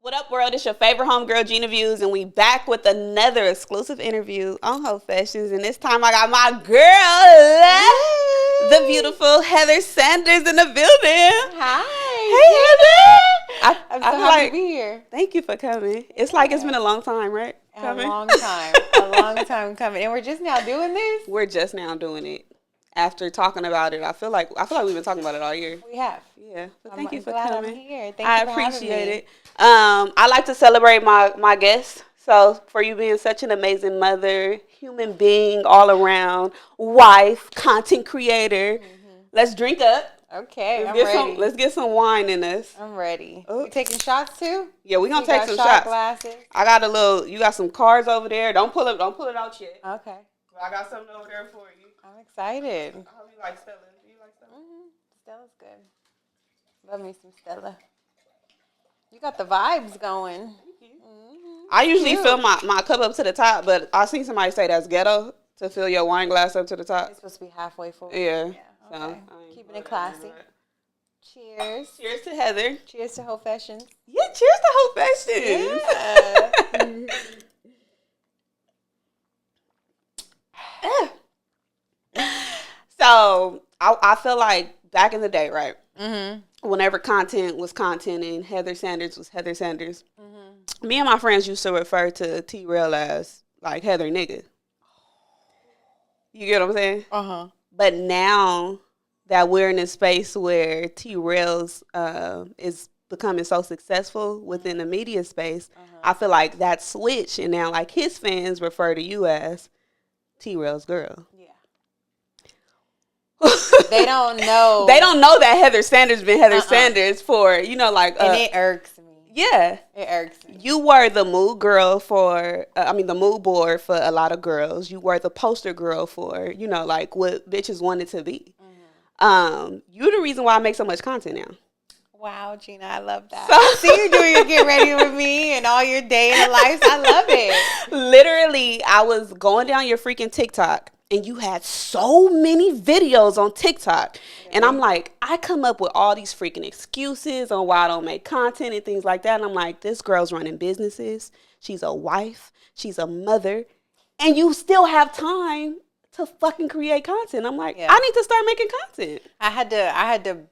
What up, world? It's your favorite homegirl, Gina Views, and we back with another exclusive interview on Hoefessions. And this time I got my girl, the beautiful Heather Sanders in the building. Hi. Hey, Heather. I'm so happy to be here. Thank you for coming. It's like it's been a long time, right? A long time coming. And we're just now doing this? We're just now doing it. After talking about it, I feel like we've been talking about it all year. We have. Yeah. But I'm thank you for glad coming. I'm here. Thank I you for appreciate having me. it. I like to celebrate my guests. So for you being such an amazing mother, human being all around, wife, content creator, let's drink up. Okay, I'm ready. Let's get some wine in us. I'm ready. You taking shots too? Yeah, we're gonna take some shot shots. Glasses. I got you got some cards over there. Don't pull it out yet. Okay. But I got something over there for you. I'm excited. I hope you like Stella. Do you like Stella? Stella's good. Love me some Stella. You got the vibes going. I usually fill my cup up to the top, but I seen somebody say that's ghetto to fill your wine glass up to the top. It's supposed to be halfway full. Yeah. Okay. Keeping it classy. Cheers. Cheers to Heather. Cheers to Hoefessions. Yeah, cheers to Hoefessions. Yeah. So I feel like back in the day, right? Whenever content was content and Heather Sanders was Heather Sanders, me and my friends used to refer to T-Rell as like Heather nigga. You get what I'm saying? But now that we're in a space where T-Rell's is becoming so successful within the media space, I feel like that switch, and now like his fans refer to you as T-Rell's girl. Yeah. They don't know. They don't know that Heather Sanders been Heather Sanders for, like... and it irks me. Yeah. It irks me. You were the mood girl for, the mood board for a lot of girls. You were the poster girl for, like what bitches wanted to be. You're the reason why I make so much content now. Wow, Gina, I love that. See you doing your get ready with me and all your day in the life. I love it. Literally, I was going down your freaking TikTok, and you had so many videos on TikTok. And I'm like, I come up with all these freaking excuses on why I don't make content and things like that. And I'm like, this girl's running businesses. She's a wife. She's a mother. And you still have time to fucking create content. I'm like, I need to start making content. I had to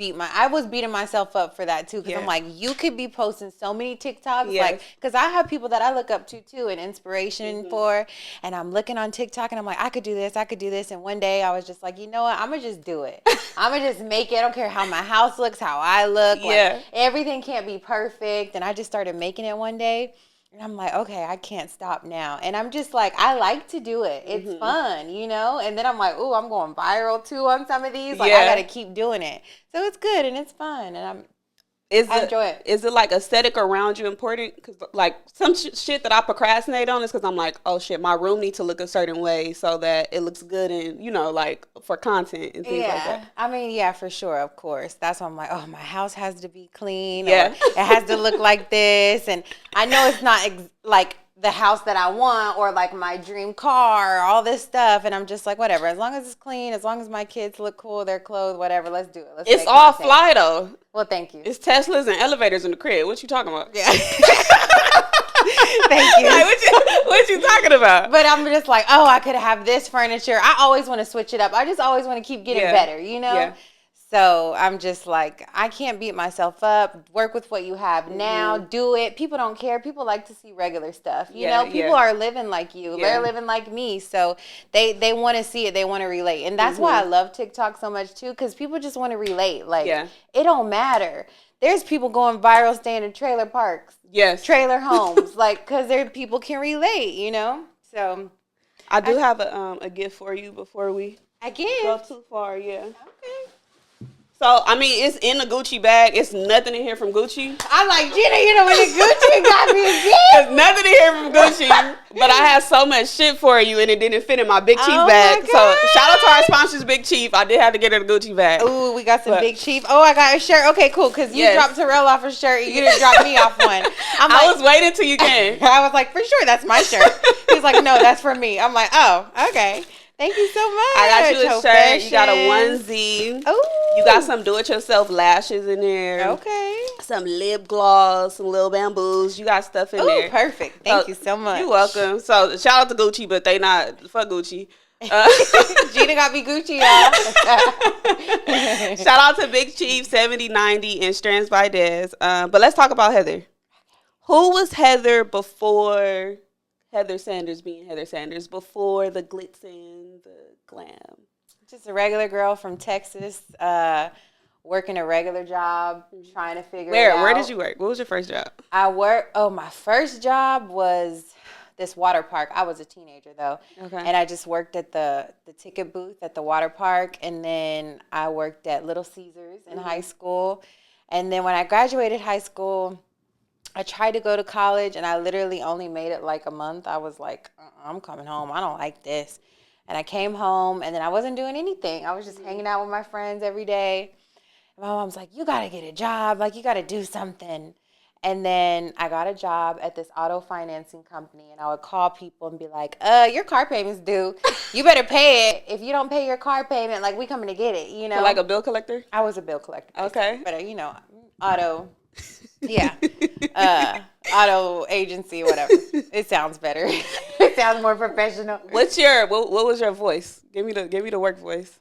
I was beating myself up for that too, because I'm like, you could be posting so many TikToks, like, because I have people that I look up to too and inspiration for, and I'm looking on TikTok and I'm like, I could do this, and one day I was just like, you know what, I'm gonna just do it. I'm gonna just make it. I don't care how my house looks, how I look, like, everything can't be perfect, and I just started making it one day. And I'm like, okay, I can't stop now. And I'm just like, I like to do it. It's fun, And then I'm like, ooh, I'm going viral too on some of these. Like, I got to keep doing it. So it's good and it's fun. And I enjoy it. Is it like aesthetic around you important? Because like some shit that I procrastinate on is because I'm like, oh shit, my room needs to look a certain way so that it looks good and, like for content and things like that. I mean, yeah, for sure, of course. That's why I'm like, oh, my house has to be clean. Or it has to look like this. And I know it's not like the house that I want or like my dream car or all this stuff. And I'm just like, whatever. As long as it's clean, as long as my kids look cool, they're clothed, whatever, let's do it. It's all fly though. Well, thank you. It's Teslas and elevators in the crib. What you talking about? Yeah. Thank you. Like, what you talking about? But I'm just like, oh, I could have this furniture. I always want to switch it up. I just always want to keep getting better, Yeah. So I'm just like, I can't beat myself up. Work with what you have now. Do it. People don't care. People like to see regular stuff. You know, people are living like you. They're living like me. So they want to see it. They want to relate. And that's why I love TikTok so much too, because people just want to relate. Like, it don't matter. There's people going viral staying in trailer parks. Yes. Trailer homes. Like, because people can relate, So I do have a gift for you before we go too far. Yeah. Okay. So, I mean, it's in a Gucci bag. It's nothing in here from Gucci. I'm like, Gina, when the Gucci got me a gift. There's nothing in here from Gucci. But I had so much shit for you, and it didn't fit in my Big Chief bag. So, shout out to our sponsors, Big Chief. I did have to get her the Gucci bag. Ooh, we got some Big Chief. Oh, I got a shirt. Okay, cool. Because you dropped T-Rell off a shirt. You didn't drop me off one. I was waiting till you came. I was like, for sure, that's my shirt. He's like, no, that's for me. I'm like, oh, okay. Thank you so much. I got you a shirt. You got a onesie. Oh, you got some do-it-yourself lashes in there. Okay. Some lip gloss, some little bamboos. You got stuff in there. Perfect. Thank you so much. You're welcome. So shout out to Gucci, but they not fuck Gucci. Gina got me Gucci, y'all. Shout out to Big Chief 7090 and Strands by Dez. But let's talk about Heather. Who was Heather before Heather Sanders being Heather Sanders? Before the glitz and the glam? Just a regular girl from Texas, working a regular job, trying to figure it out. Where did you work? What was your first job? My first job was this water park. I was a teenager though. Okay. And I just worked at the ticket booth at the water park, and then I worked at Little Caesars in high school. And then when I graduated high school, I tried to go to college, and I literally only made it like a month. I was like, I'm coming home. I don't like this. And I came home, and then I wasn't doing anything. I was just hanging out with my friends every day. And my mom's like, you got to get a job. Like, you got to do something. And then I got a job at this auto financing company, and I would call people and be like, your car payment's due. You better pay it. If you don't pay your car payment, like, we coming to get it, you know? Like a bill collector? I was a bill collector. Okay. But, auto, yeah. Auto agency, whatever. It sounds better. It sounds more professional. What was your voice? Give me the work voice.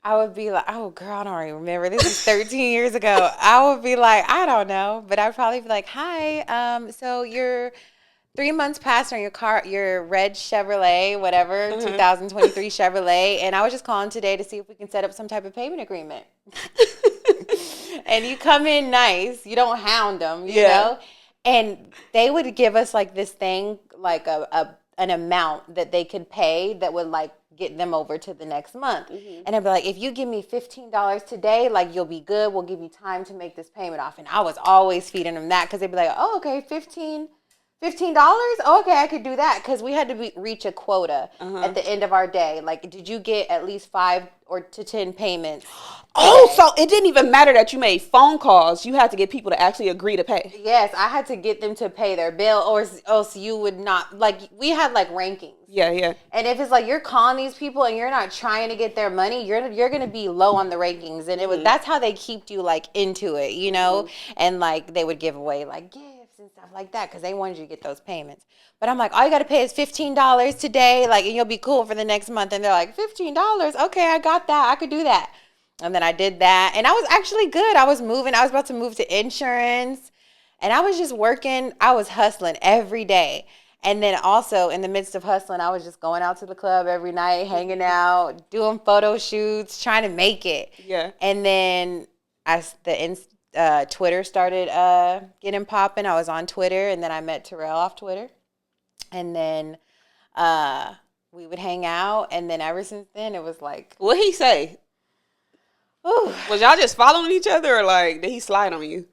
I would be like, oh, girl, I don't even remember. This is 13 years ago. I would be like, I don't know. But I'd probably be like, hi, so you're 3 months past on your red Chevrolet, whatever, 2023 Chevrolet. And I was just calling today to see if we can set up some type of payment agreement. And you come in nice. You don't hound them, you know? And they would give us like this thing, like an amount that they could pay that would like get them over to the next month. And I'd be like, if you give me $15 today, like you'll be good. We'll give you time to make this payment off. And I was always feeding them that because they'd be like, oh, okay, $15? Oh, okay, I could do that because we had to reach a quota at the end of our day. Like, did you get at least 5 to 10 payments? Oh, so it didn't even matter that you made phone calls. You had to get people to actually agree to pay. Yes, I had to get them to pay their bill, or else you would not. Like, we had like rankings. Yeah. And if it's like you're calling these people and you're not trying to get their money, you're gonna be low on the rankings, and that's how they keep you like into it, you know. And like they would give away like gifts and stuff like that because they wanted you to get those payments. But I'm like, all you got to pay is $15 today, like, and you'll be cool for the next month. And they're like, $15? Okay, I got that. I could do that. And then I did that. And I was actually good. I was about to move to insurance. And I was just working. I was hustling every day. And then also in the midst of hustling, I was just going out to the club every night, hanging out, doing photo shoots, trying to make it. Yeah. And then Twitter started getting popping. I was on Twitter, and then I met T-Rell off Twitter. And then we would hang out, and then ever since then, it was like... What'd he say? Ooh. Was y'all just following each other, or like, did he slide on you?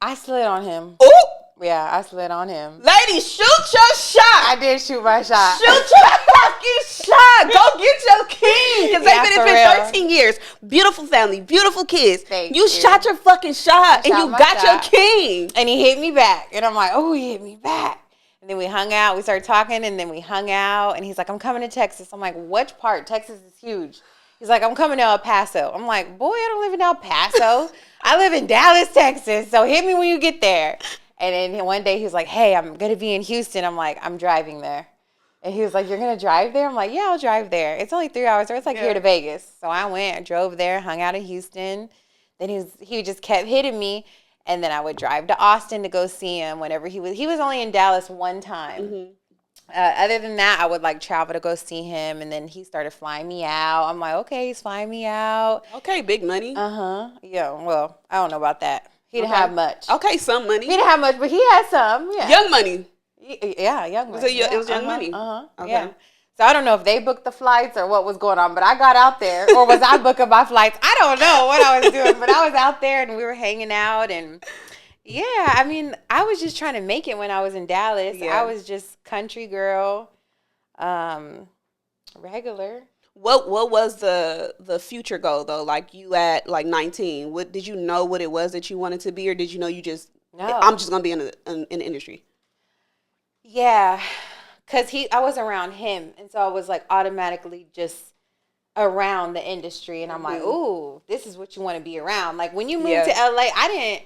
I slid on him. Ooh! Yeah, I slid on him. Ladies, shoot your shot! I did shoot my shot. Shoot your fucking shot! Go get your king! Because it's been 13 years. Beautiful family, beautiful kids. Thank you shot your fucking shot, and you got your king. And he hit me back. And I'm like, oh, he hit me back. And then we hung out. We started talking, and then we hung out. And he's like, I'm coming to Texas. I'm like, which part? Texas is huge. He's like, I'm coming to El Paso. I'm like, boy, I don't live in El Paso. I live in Dallas, Texas. So hit me when you get there. And then one day he's like, hey, I'm going to be in Houston. I'm like, I'm driving there. And he was like, you're going to drive there? I'm like, yeah, I'll drive there. It's only 3 hours. Or it's like here to Vegas. So I went, I drove there, hung out in Houston. Then he just kept hitting me. And then I would drive to Austin to go see him whenever he was only in Dallas one time. Other than that, I would like travel to go see him. And then he started flying me out. I'm like, okay, he's flying me out. Okay, big money. Yeah, well, I don't know about that. He didn't have much. Okay, some money. He didn't have much, but he had some. Yeah. Young money. Yeah, young money. It was young money. Okay. Yeah. So I don't know if they booked the flights or what was going on, but I got out there. Or was I booking my flights? I don't know what I was doing, but I was out there and we were hanging out. And yeah, I mean, I was just trying to make it when I was in Dallas. Yeah. I was just country girl, regular. What was the future goal though? Like you at like 19, what did you know what it was that you wanted to be, or did you know I'm just gonna be in the industry? Yeah, cause I was around him, and so I was like automatically just around the industry, and I'm like, ooh, this is what you want to be around. Like when you moved to LA, I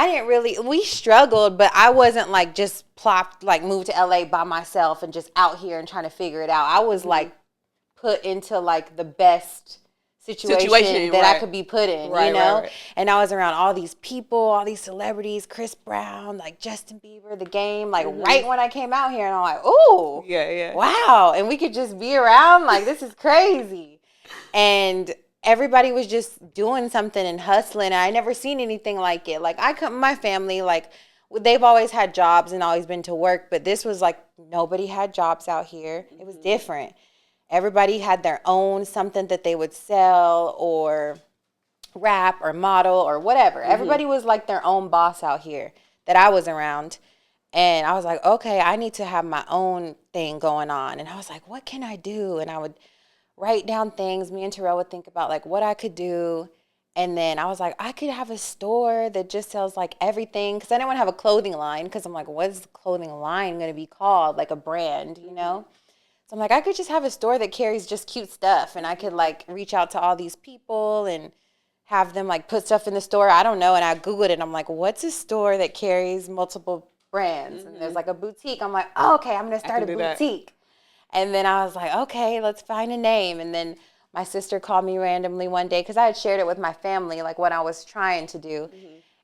didn't really, we struggled, but I wasn't like just plopped, like moved to LA by myself and just out here and trying to figure it out. I was like put into like the best situation that I could be put in, you know? Right. And I was around all these people, all these celebrities, Chris Brown, like Justin Bieber, The Game, like right when I came out here, and I'm like, ooh, wow. And we could just be around, like, this is crazy. And everybody was just doing something and hustling. I never seen anything like it. Like my family, like they've always had jobs and always been to work, but this was like nobody had jobs out here. It was different. Everybody had their own something that they would sell or rap or model or whatever. Everybody was like their own boss out here that I was around. And I was like, okay, I need to have my own thing going on. And I was like, what can I do? And I would write down things. Me and T-Rell would think about like what I could do. And then I was like, I could have a store that just sells like everything. Because I didn't want to have a clothing line. Because I'm like, what is the clothing line going to be called? Like a brand, you know? So I'm like, I could just have a store that carries just cute stuff. And I could like reach out to all these people and have them like put stuff in the store. I don't know. And I Googled it. And I'm like, what's a store that carries multiple brands? And there's like a boutique. I'm like, oh, okay, I'm going to start a boutique. And then I was like, okay, let's find a name. And then my sister called me randomly one day because I had shared it with my family, like what I was trying to do.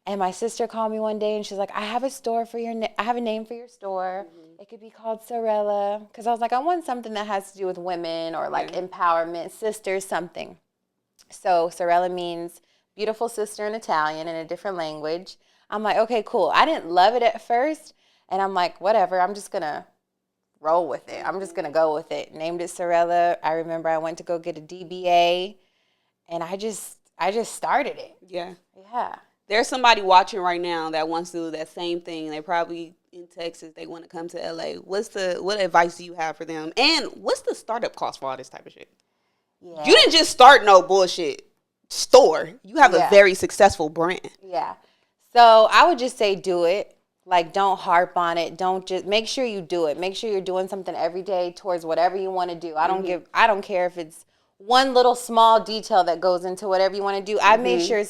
And my sister called me one day and she's like, I have a store for I have a name for your store. It could be called Sorella. Because I was like, I want something that has to do with women or like empowerment, sisters, something. So Sorella means beautiful sister in Italian, in a different language. I'm like, okay, cool. I didn't love it at first. And I'm like, whatever, I'm just going to roll with it. I'm just going to go with it. Named it Sorella. I remember I went to go get a DBA and I just started it. Yeah. There's somebody watching right now that wants to do that same thing. They probably in Texas. They want to come to LA. What advice do you have for them? And what's the startup cost for all this type of shit? Yeah. You didn't just start no bullshit store. You have a very successful brand. Yeah. So I would just say do it. Like, don't harp on it. Don't just make sure you do it. Make sure you're doing something every day towards whatever you want to do. I don't care if it's one little small detail that goes into whatever you want to do. I made sure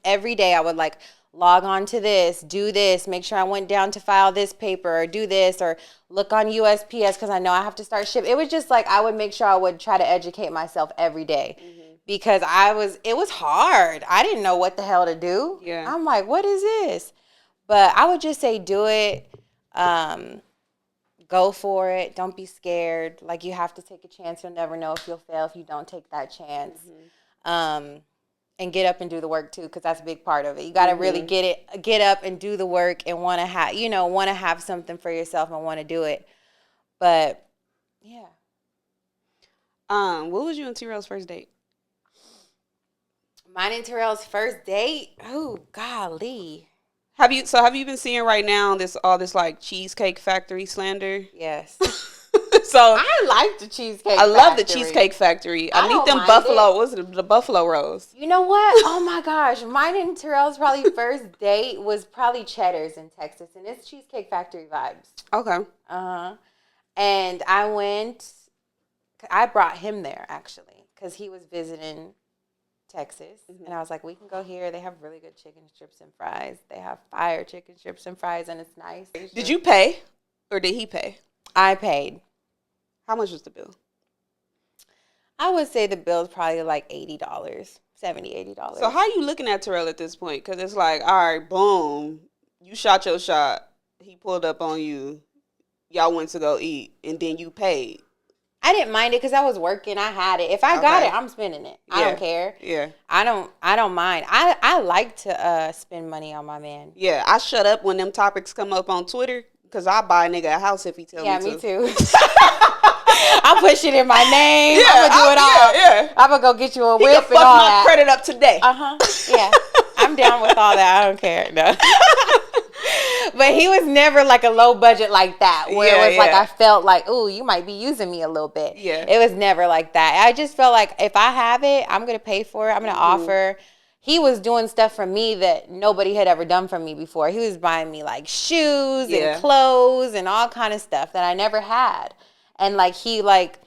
every day I would like log on to this, do this, make sure I went down to file this paper or do this or look on USPS because I know I have to start shipping. It was just like I would make sure I would try to educate myself every day because it was hard. I didn't know what the hell to do. Yeah. I'm like, what is this? But I would just say do it. Go for it. Don't be scared. Like, you have to take a chance. You'll never know if you'll fail if you don't take that chance. And get up and do the work too, because that's a big part of it. You got to really get up and do the work and want to have something for yourself and want to do it. But yeah. What was you and T-Rell's first date? Mine and T-Rell's first date? Oh, golly. Have you been seeing right now all this like Cheesecake Factory slander? Yes. So I like the Cheesecake Factory. I love the Cheesecake Factory. I need them buffalo. What was it? The buffalo rolls. You know what? Oh my gosh. Mine and T-Rell's probably first date was probably Cheddar's in Texas, and it's Cheesecake Factory vibes. Okay. And I brought him there actually because he was visiting Texas, and I was like, we can go here. They have really good chicken strips and fries. They have fire chicken strips and fries, and it's nice. Did you pay, or did he pay? I paid. How much was the bill? I would say the bill is probably like $80, $80. So how are you looking at T-Rell at this point? Because it's like, all right, boom, you shot your shot. He pulled up on you. Y'all went to go eat, and then you paid. I didn't mind it because I was working. I had it. If I got it, I'm spending it. I don't care. Yeah. I don't mind. I like to spend money on my man. Yeah. I shut up when them topics come up on Twitter because I buy a nigga a house if he tell me to. Yeah, me too. I'll push it in my name. Yeah, I'm going to do it all. Yeah. I'm going to go get you a whip and all that. Fuck my credit up today. Yeah. I'm down with all that. I don't care. No. But he was never like a low budget like that where it was like I felt like, ooh, you might be using me a little bit. Yeah. It was never like that. I just felt like if I have it, I'm going to pay for it. I'm going to offer. He was doing stuff for me that nobody had ever done for me before. He was buying me like shoes and clothes and all kind of stuff that I never had. And like he like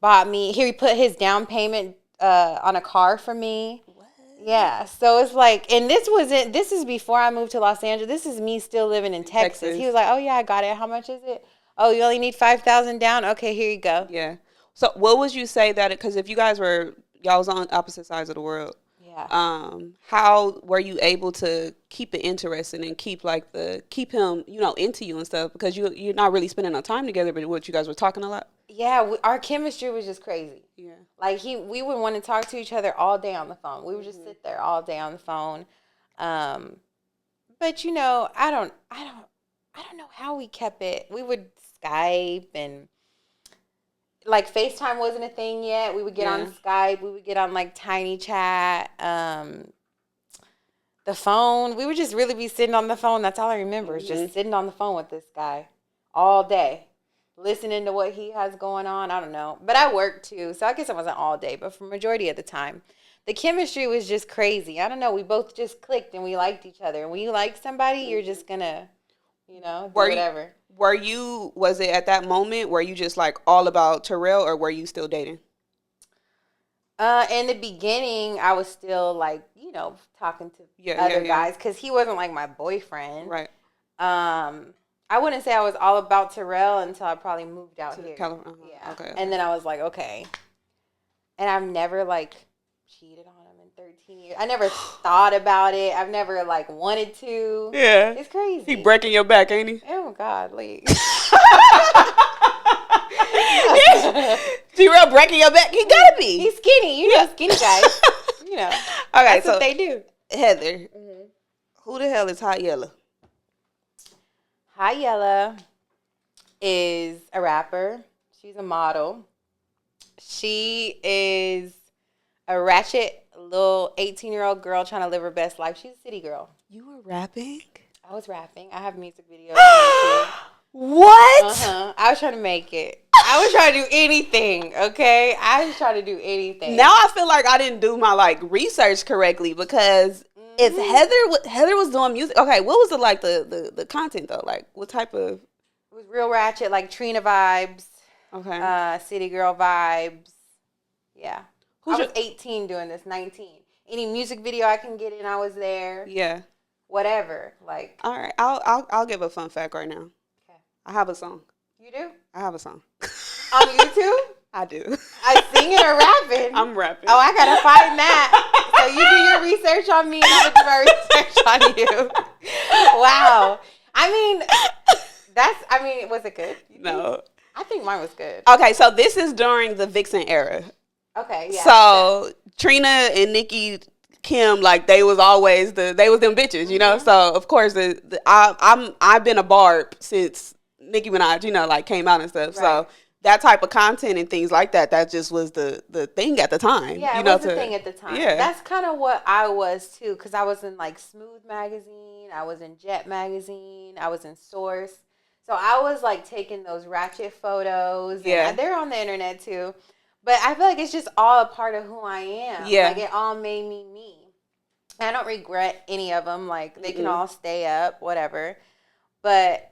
bought me, he put his down payment on a car for me. What? Yeah. So it's like, and this is before I moved to Los Angeles. This is me still living in Texas. He was like, oh yeah, I got it. How much is it? Oh, you only need 5,000 down? Okay, here you go. Yeah. So what would you say that, because if y'all was on opposite sides of the world, how were you able to keep it interesting and keep him, into you and stuff, because you're not really spending no time together, but what, you guys were talking a lot? Yeah, our chemistry was just crazy. Yeah. Like we would want to talk to each other all day on the phone. We would just sit there all day on the phone. But I don't know how we kept it. We would Skype, and like FaceTime wasn't a thing yet. We would get on Skype. We would get on like Tiny Chat. The phone. We would just really be sitting on the phone. That's all I remember is just sitting on the phone with this guy all day, listening to what he has going on. I don't know. But I worked too, so I guess it wasn't all day, but for majority of the time. The chemistry was just crazy. I don't know. We both just clicked and we liked each other. And when you like somebody, you're just going to, do whatever. Was it at that moment, were you just like all about T-Rell, or were you still dating? In the beginning, I was still like, talking to other guys, because he wasn't like my boyfriend. Right. I wouldn't say I was all about T-Rell until I probably moved out here. California. Yeah. Okay. And then I was like, okay. And I've never like cheated on him in 13 years. I never thought about it. I've never like wanted to. Yeah. It's crazy. He breaking your back, ain't he? Oh God, like. T-Rell breaking your back? He gotta be. He's skinny. Skinny guys. Okay, that's what they do. Heather, who the hell is Hot Yella? Hot Yella is a rapper. She's a model. She is a ratchet little 18-year-old girl trying to live her best life. She's a city girl. You were rapping? I was rapping. I have music videos. What? I was trying to make it. I was trying to do anything, okay? I was trying to do anything. Now I feel like I didn't do my research correctly, because if Heather was doing music, okay, what was the content though? Like what type of? It was real ratchet, like Trina vibes. Okay. City girl vibes. Yeah. I was 18 doing this, 19. Any music video I can get in, I was there. Yeah. Whatever, like. All right, I'll give a fun fact right now. Okay. I have a song. You do? I have a song. On YouTube? I do. I singing or rapping? I'm rapping. Oh, I gotta find that. So you do your research on me, and I'm gonna do my research on you. Wow. Was it good? No. I think mine was good. Okay, so this is during the Vixen era. Okay, yeah. So Trina and Nicki Kim, like they was them bitches, So of course, I've been a barb since Nicki Minaj, came out and stuff. Right. So that type of content and things like that just was the thing at the time. Yeah, it was the thing at the time. Yeah. That's kind of what I was too, because I was in Smooth magazine, I was in Jet magazine, I was in Source. So I was taking those ratchet photos. Yeah. And they're on the internet too. But I feel like it's just all a part of who I am. Yeah. It all made me me. I don't regret any of them. They can all stay up, whatever. But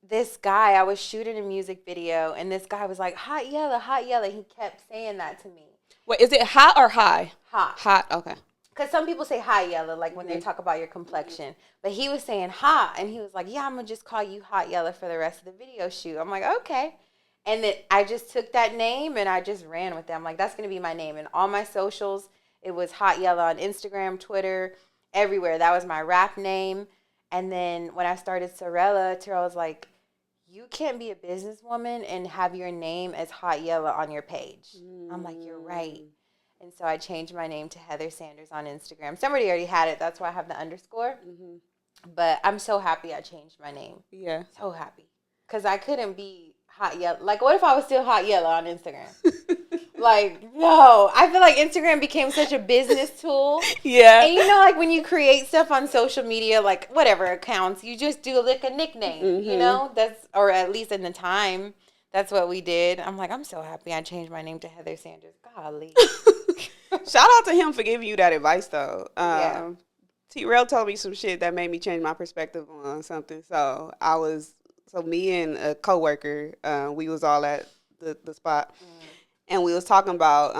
this guy, I was shooting a music video, and this guy was like, Hot Yella, Hot Yella. He kept saying that to me. Wait, is it hot or high? Hot. Hot, okay. Because some people say Hot Yella, when they talk about your complexion. But he was saying hot, and he was like, yeah, I'm going to just call you Hot Yella for the rest of the video shoot. I'm like, okay. And then I just took that name, and I just ran with it. I'm like, that's going to be my name. And all my socials, it was Hot Yella on Instagram, Twitter, everywhere. That was my rap name. And then when I started Sorella, T-Rell was like, you can't be a businesswoman and have your name as Hot Yella on your page. I'm like, you're right. And so I changed my name to Heather Sanders on Instagram. Somebody already had it. That's why I have the underscore. Mm-hmm. But I'm so happy I changed my name. Yeah. So happy. Because I couldn't be Hot Yella. What if I was still Hot Yella on Instagram? No. I feel like Instagram became such a business tool. Yeah. And when you create stuff on social media, whatever accounts, you just do a nickname, That's, or at least in the time, that's what we did. I'm like, I'm so happy I changed my name to Heather Sanders. Golly. Shout out to him for giving you that advice, though. Yeah. T-Rell told me some shit that made me change my perspective on something. So me and a coworker, we was all at the spot, and we was talking about,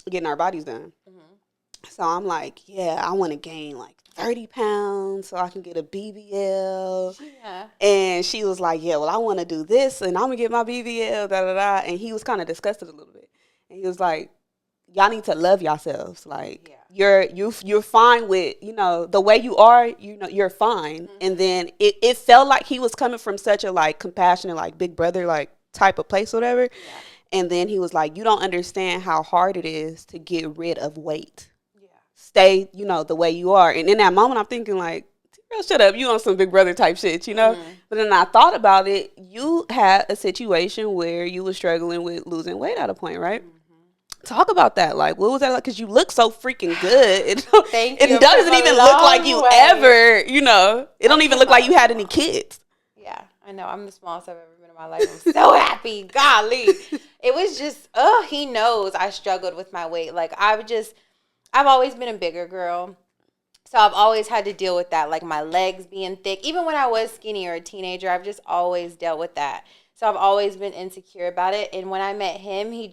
getting our bodies done. So I'm like, yeah, I want to gain like 30 pounds so I can get a BBL. Yeah. And she was like, yeah, well, I want to do this and I'm going to get my BBL, da da da. And he was kind of disgusted a little bit. And he was like, y'all need to love yourselves. Like, you're fine with, you know, the way you are, you know, you're fine. And then it felt like he was coming from such a like compassionate, like big brother, like type of place or whatever. Yeah. And then he was like, you don't understand how hard it is to get rid of weight. Stay, you know, the way you are. And in that moment, I'm thinking like, T-Rell, shut up. You on some big brother type shit, you know? But then I thought about it. You had a situation where you were struggling with losing weight at a point, right? Talk about that. Like, what was that like? Because you look so freaking good. Thank you. It doesn't even look like you ever, you know, it don't even look like you had any kids. Yeah, I know. I'm the smallest I've ever been in my life. I'm so happy. Golly. It was just, he knows I struggled with my weight. Like, I've always been a bigger girl, so I've always had to deal with that, like my legs being thick. Even when I was skinny or a teenager, I've just always dealt with that. So I've always been insecure about it. And when I met him, he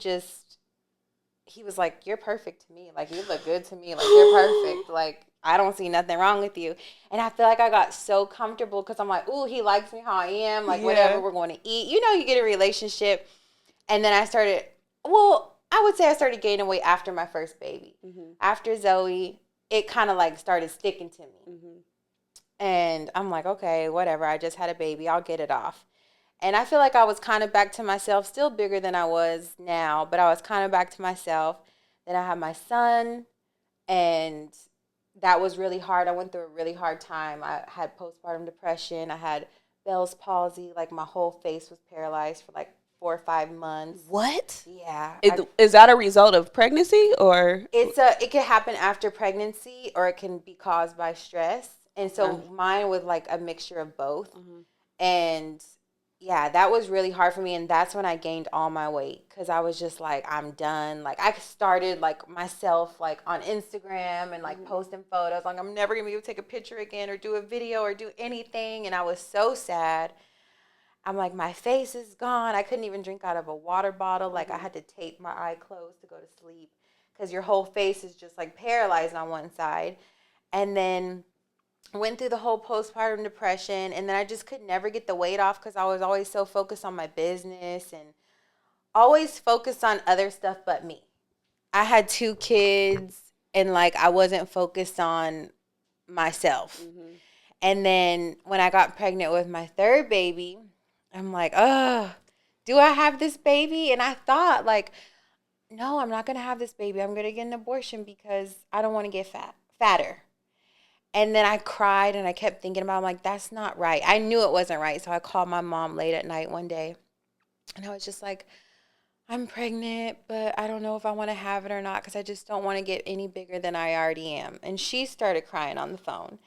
was like, you're perfect to me. Like, you look good to me. Like, you're perfect. Like, I don't see nothing wrong with you. And I feel like I got so comfortable because I'm like, ooh, he likes me how I am. Like, whatever we're going to eat. You know, you get a relationship. And then I would say I started gaining weight after my first baby. After Zoe, it kind of like started sticking to me. And I'm like, okay, whatever. I just had a baby. I'll get it off. And I feel like I was kind of back to myself, still bigger than I was now, but I was kind of back to myself. Then I had my son, and that was really hard. I went through a really hard time. I had postpartum depression. I had Bell's palsy. Like, my whole face was paralyzed for like 4 or 5 months. What? Yeah. Is that a result of pregnancy, or? It can happen after pregnancy, or it can be caused by stress. And so mine was like a mixture of both. And yeah, that was really hard for me. And that's when I gained all my weight, because I was just like, I'm done. Like, I started like myself like on Instagram and like posting photos. Like, I'm never gonna be able to take a picture again or do a video or do anything. And I was so sad. I'm like, my face is gone. I couldn't even drink out of a water bottle. Like, I had to tape my eye closed to go to sleep, because your whole face is just like paralyzed on one side. And then went through the whole postpartum depression, and then I just could never get the weight off, because I was always so focused on my business and always focused on other stuff but me. I had 2 kids, and like, I wasn't focused on myself. And then when I got pregnant with my 3rd baby, I'm like, do I have this baby? And I thought, like, no, I'm not going to have this baby. I'm going to get an abortion because I don't want to get fatter. And then I cried, and I kept thinking about it. I'm like, that's not right. I knew it wasn't right. So I called my mom late at night one day, and I was just like, I'm pregnant, but I don't know if I want to have it or not, because I just don't want to get any bigger than I already am. And she started crying on the phone.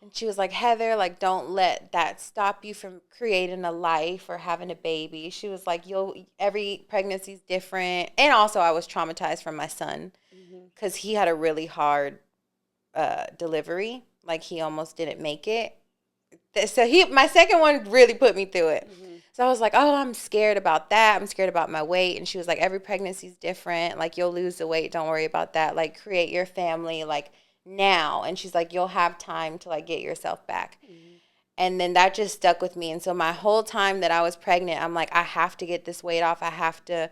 And she was like, Heather, like, don't let that stop you from creating a life or having a baby. She was like, every pregnancy is different. And also, I was traumatized from my son, because he had a really hard delivery. Like, he almost didn't make it. So my second one really put me through it. So I was like, oh, I'm scared about that. I'm scared about my weight. And she was like, every pregnancy is different. Like, you'll lose the weight. Don't worry about that. Like, create your family, like, now. And she's like, you'll have time to like get yourself back. And then that just stuck with me. And so my whole time that I was pregnant, I'm like, I have to get this weight off. I have to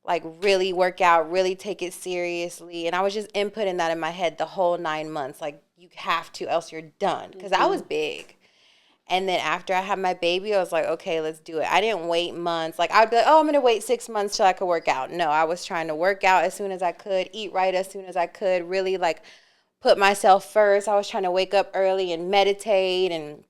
like really work out, really take it seriously. And I was just inputting that in my head the whole 9 months. Like, you have to, else you're done. Because I was big. And then after I had my baby, I was like, okay, let's do it. I didn't wait months. Like, I'd be like, oh, I'm going to wait 6 months till I could work out. No, I was trying to work out as soon as I could, eat right as soon as I could, really like put myself first. I was trying to wake up early and meditate. And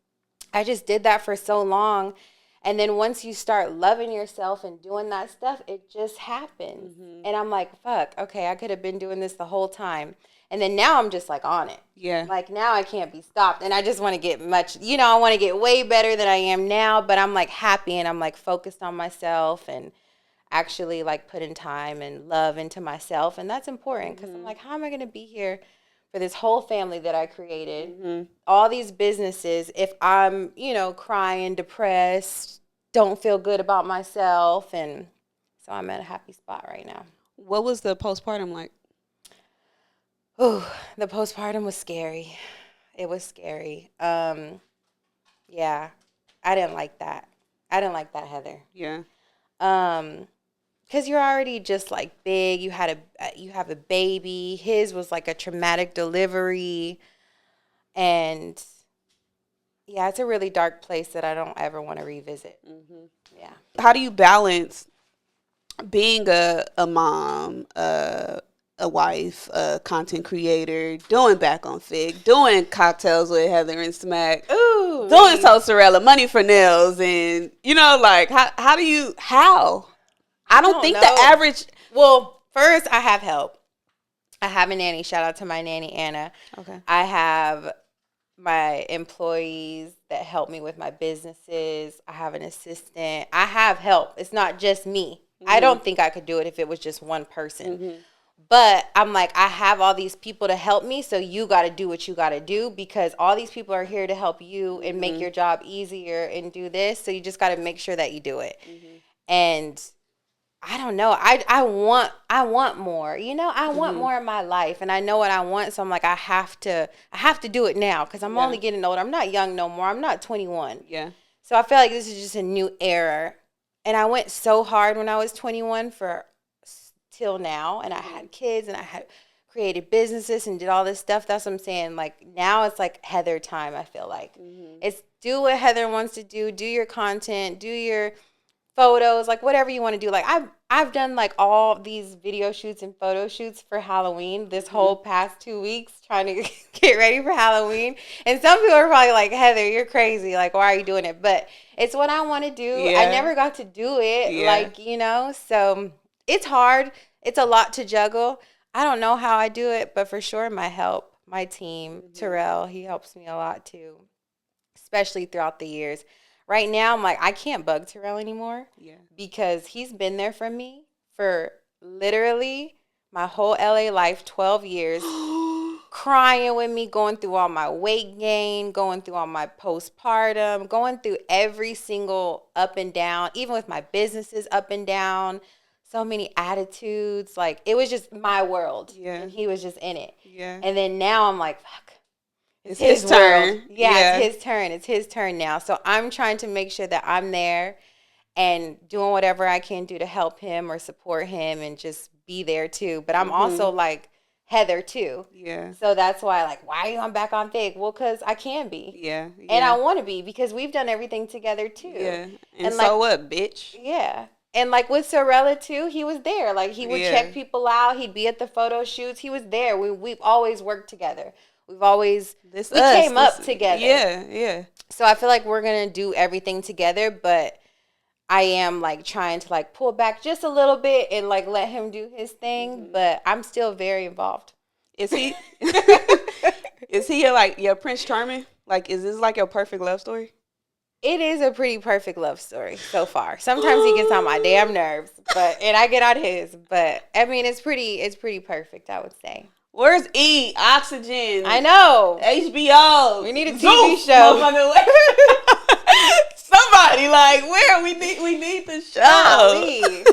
I just did that for so long. And then once you start loving yourself and doing that stuff, it just happens. And I'm like, fuck, okay, I could have been doing this the whole time. And then now I'm just like on it. Yeah. Like, now I can't be stopped. And I just want to get I want to get way better than I am now. But I'm like happy, and I'm like focused on myself, and actually like putting time and love into myself. And that's important, because I'm like, how am I going to be here for this whole family that I created, all these businesses, if I'm, crying, depressed, don't feel good about myself. And so I'm at a happy spot right now. What was the postpartum like? Ooh, the postpartum was scary. It was scary. Yeah, I didn't like that. I didn't like that, Heather. Yeah. Because you're already just like big. You have a baby. His was like a traumatic delivery, and yeah, it's a really dark place that I don't ever want to revisit. Mm-hmm. Yeah. How do you balance being a mom, a wife, a content creator, doing Back on Figg, doing Cocktails with Heather and Smack, Ooh, doing Sorella, Money for Nails, and how do you I don't think know. the average. Well, first I have help. I have a nanny. Shout out to my nanny Anna. Okay. I have my employees that help me with my businesses. I have an assistant. I have help. It's not just me. Mm-hmm. I don't think I could do it if it was just one person. Mm-hmm. But I'm like, I have all these people to help me, so you got to do what you got to do because all these people are here to help you and make your job easier and do this. So you just got to make sure that you do it. Mm-hmm. And I don't know. I want more. I want more in my life, and I know what I want. So I'm like, I have to do it now because I'm only getting older. I'm not young no more. I'm not 21. Yeah. So I feel like this is just a new era, and I went so hard when I was 21 for till now, and I had kids, and I had created businesses and did all this stuff. That's what I'm saying. Like now, it's like Heather time. I feel like it's do what Heather wants to do. Do your content. Do your photos, like whatever you want to do. Like I've done like all these video shoots and photo shoots for Halloween this whole past 2 weeks trying to get ready for Halloween. And some people are probably like, Heather, you're crazy. Like, why are you doing it? But it's what I want to do. Yeah. I never got to do it. So it's hard. It's a lot to juggle. I don't know how I do it, but for sure my team, T-Rell, he helps me a lot too, especially throughout the years. Right now, I'm like, I can't bug T-Rell anymore because he's been there for me for literally my whole LA life, 12 years, crying with me, going through all my weight gain, going through all my postpartum, going through every single up and down, even with my businesses up and down, so many attitudes. Like, it was just my world, and he was just in it. Yeah. And then now I'm like, fuck. It's his turn. Yeah, it's his turn. It's his turn now. So I'm trying to make sure that I'm there and doing whatever I can do to help him or support him and just be there too. But I'm also like Heather too. Yeah. So that's why, like, why are you on Back on Figg? Well, because I can be. Yeah. And I want to be because we've done everything together too. Yeah. And so what, bitch? Yeah. And like with Sorella too, he was there. Like he would check people out. He'd be at the photo shoots. He was there. We've always worked together. We came up together. Yeah, yeah. So I feel like we're going to do everything together, but I am like trying to like pull back just a little bit and like let him do his thing, but I'm still very involved. Is he like your Prince Charming? Like, is this like your perfect love story? It is a pretty perfect love story so far. Sometimes he gets on my damn nerves, and I get on his, but I mean, it's pretty perfect, I would say. Where's E? Oxygen. I know. HBO. We need a TV show. Somebody like where we need the show.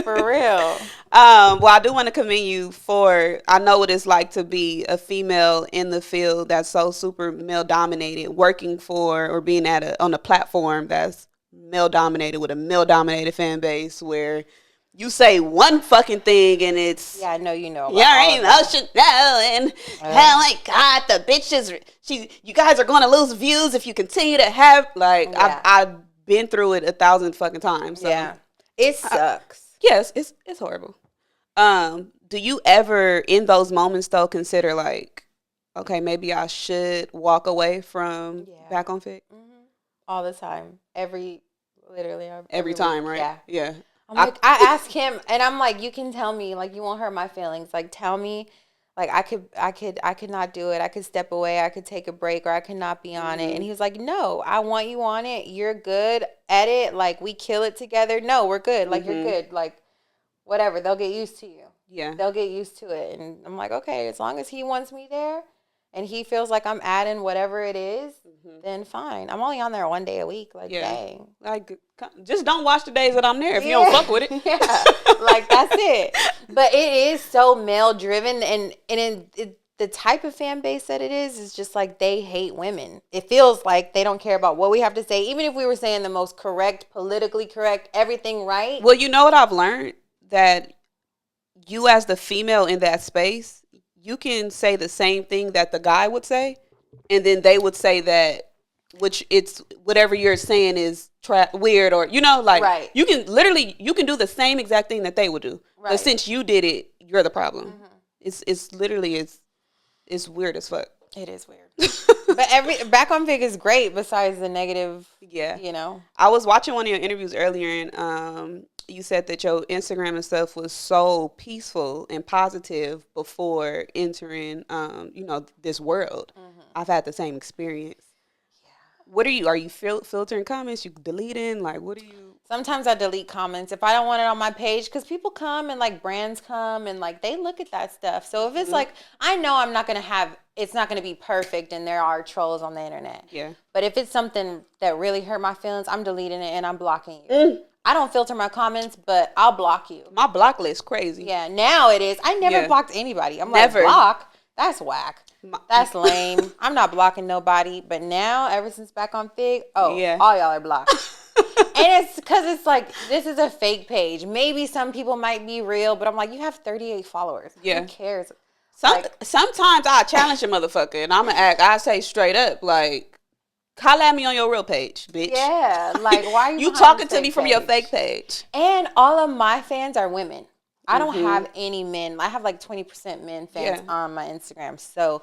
For real. Well, I do want to commend you for, I know what it's like to be a female in the field that's so super male dominated, working for or being on a platform that's male dominated with a male dominated fan base where you say one fucking thing and it's I know you know. You should know, and oh my god, the bitches. You guys are going to lose views if you continue to have I've been through it 1,000 fucking times. So. Yeah, it sucks. Yes, it's horrible. Do you ever in those moments though consider like, okay, maybe I should walk away from Back on Figg? Mm-hmm. All the time, every time, week. right? Yeah. I'm like, I ask him, and I'm like, you can tell me, like, you won't hurt my feelings. Like, tell me, like, I could not do it. I could step away. I could take a break, or I could not be on it. And he was like, no, I want you on it. You're good at it. Like, we kill it together. No, we're good. Like, you're good. Like, whatever. They'll get used to you. Yeah. They'll get used to it. And I'm like, okay, as long as he wants me there, and he feels like I'm adding whatever it is, then fine. I'm only on there 1 day a week. Like, dang. Like, just don't watch the days that I'm there if you don't fuck with it. Yeah. Like, that's it. But it is so male driven, and the type of fan base that it is just like they hate women. It feels like they don't care about what we have to say. Even if we were saying the most correct, politically correct, everything right. Well, you know what I've learned? That you as the female in that space, you can say the same thing that the guy would say, and then they would say that, which it's whatever you're saying is weird, or like right. you can do the same exact thing that they would do, right. But since you did it, you're the problem. It's literally it's weird as fuck. It is weird. But back on Figg is great besides the negative. Yeah. I was watching one of your interviews earlier, and you said that your Instagram and stuff was so peaceful and positive before entering this world. I've had the same experience. Yeah. What are you filtering comments? You deleting? Like, what are you? Sometimes I delete comments if I don't want it on my page, because people come and like brands come and like they look at that stuff. So if it's like, I know it's not going to be perfect and there are trolls on the internet. Yeah. But if it's something that really hurt my feelings, I'm deleting it and I'm blocking you. I don't filter my comments, but I'll block you. My block list crazy. Yeah, now it is. I never blocked anybody. I'm never. Like, block? That's whack. That's lame. I'm not blocking nobody. But now, ever since back on Figg, all y'all are blocked. And it's because it's like, this is a fake page. Maybe some people might be real, but I'm like, you have 38 followers. Yeah. Who cares? Sometimes I challenge a motherfucker, and I'm going to act, I say straight up, like, holla at me on your real page, bitch. Yeah, like, why are you talking to me from your fake page? And all of my fans are women. I don't have any men. I have like 20% men fans on my Instagram. So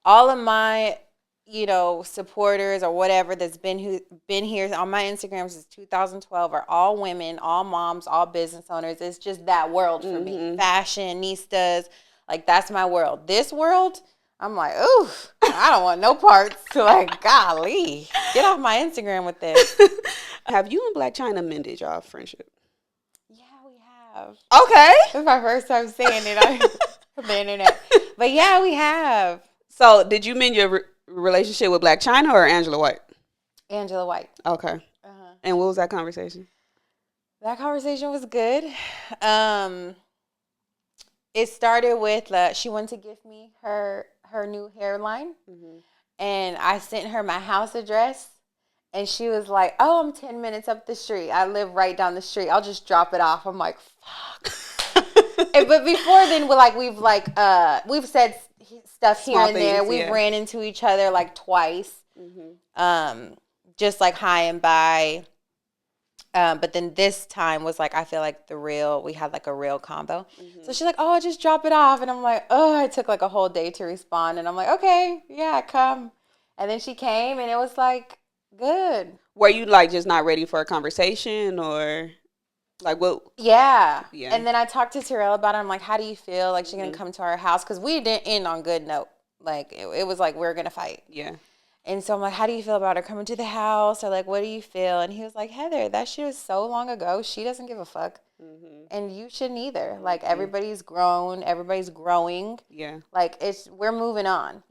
all of my, supporters or whatever that's been here on my Instagram since 2012 are all women, all moms, all business owners. It's just that world for me. Fashionistas, like that's my world. This world, I'm like, ooh, I don't want no parts. Like, golly, get off my Instagram with this. Have you and Blac Chyna mended y'all friendship? Yeah, we have. Okay. This is my first time saying it on the internet. But yeah, we have. So did you mend your relationship with Blac Chyna or Angela White? Angela White. Okay. And what was that conversation? That conversation was good. It started with she wanted to give me her new hairline, and I sent her my house address, and she was like, "Oh, I'm 10 minutes up the street. I live right down the street. I'll just drop it off." I'm like, "Fuck." But before then, we've said stuff here and there. We've ran into each other like twice, just like hi and bye. But then this time was like, I feel like we had like a real combo. So she's like, "Oh, just drop it off." And I'm like, oh, I took like a whole day to respond. And I'm like, okay, yeah, come. And then she came and it was like, good. Were you like just not ready for a conversation or like what? Yeah. And then I talked to T-Rell about it. I'm like, how do you feel? Like, she's going to come to our house? Because we didn't end on good note. Like, it was like, we're going to fight. Yeah. And so I'm like, how do you feel about her coming to the house? Or like, what do you feel? And he was like, Heather, that shit was so long ago. She doesn't give a fuck. And you shouldn't either. Like, everybody's grown. Everybody's growing. Yeah. Like, we're moving on.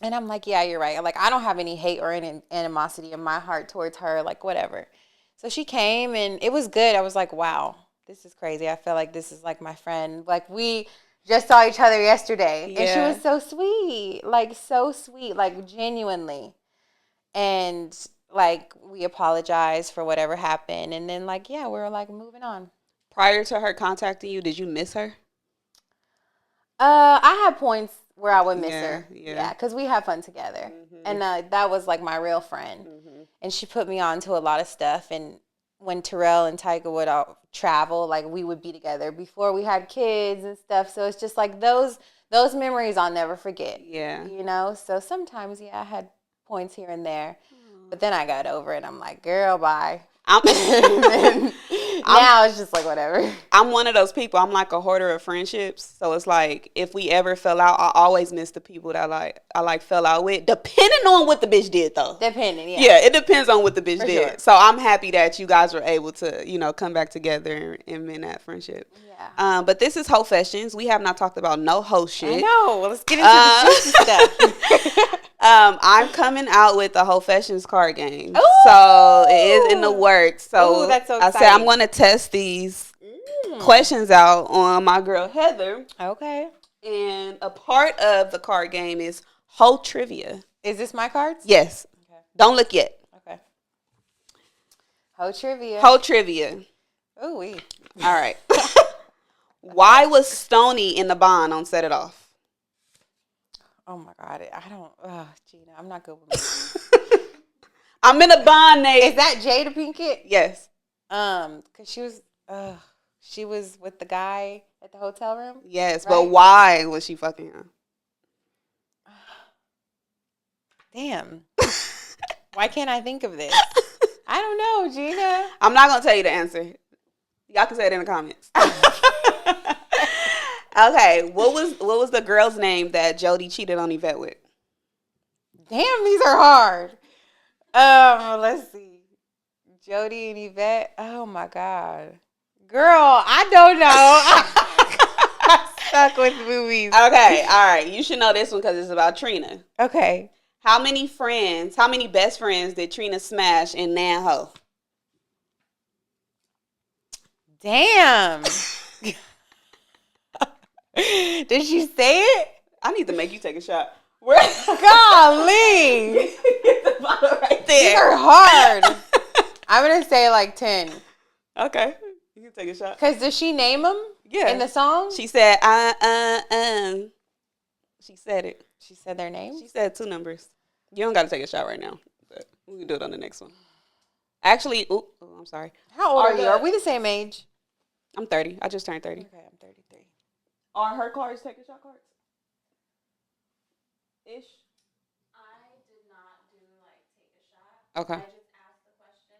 And I'm like, yeah, you're right. Like, I don't have any hate or any animosity in my heart towards her. Like, whatever. So she came and it was good. I was like, wow, this is crazy. I feel like this is like my friend. Like, we just saw each other yesterday. And she was so sweet. Like, genuinely. And, like, we apologized for whatever happened. And then, like, yeah, we were, like, moving on. Prior to her contacting you, did you miss her? I had points where I would miss her. Yeah, because we have fun together. And that was, like, my real friend. And she put me on to a lot of stuff. And when T-Rell and Tyga would travel, like, we would be together before we had kids and stuff. So it's just like those memories I'll never forget. Yeah. So sometimes, I had points here and there. But then I got over it. I'm like, girl, bye. Now it's just like whatever. I'm one of those people. I'm like a hoarder of friendships. So it's like if we ever fell out, I always miss the people that I fell out with. Depending on what the bitch did, though. Yeah, it depends on what the bitch did. Sure. So I'm happy that you guys were able to, come back together and mend that friendship. Yeah. But this is Hoefessions. We have not talked about no hoe shit. I know. Well, let's get into the juicy stuff. I'm coming out with the Hoefessions card game. Ooh! So it is in the works. So that's so exciting. I said I'm going to test these questions out on my girl Heather. Okay. And a part of the card game is whole trivia. Is this my cards? Yes. Okay. Don't look yet. Okay. Whole trivia. Whole trivia. Ooh wee. All right. Why was Stoney in the bond on Set It Off? Oh my God. I don't. Gina, I'm not good with I'm in a bond, Nate. Is that Jada Pinkett? Yes. Because she was with the guy at the hotel room. Yes, right? But why was she fucking him? Damn. Why can't I think of this? I don't know, Gina. I'm not gonna tell you the answer. Y'all can say it in the comments. Okay, what was the girl's name that Jody cheated on Yvette with? Damn, these are hard. Let's see. Jody and Yvette. Oh my God. Girl, I don't know. I'm stuck with movies. Okay, all right. You should know this one because it's about Trina. Okay. How many best friends did Trina smash in Nan Ho? Damn. Did she say it? I need to make you take a shot. Golly. Get the bottle right there. These are hard. I'm going to say like 10. Okay. You can take a shot. Because does she name them? Yeah. In the song? She said, She said it. She said their names? She said 2 numbers. You don't got to take a shot right now. But we can do it on the next one. Actually, I'm sorry. How old are you? Are we the same age? I'm 30. I just turned 30. Okay, I'm 33. Are her cards take a shot cards? Ish. I did not do take a shot. Okay. I just asked the question.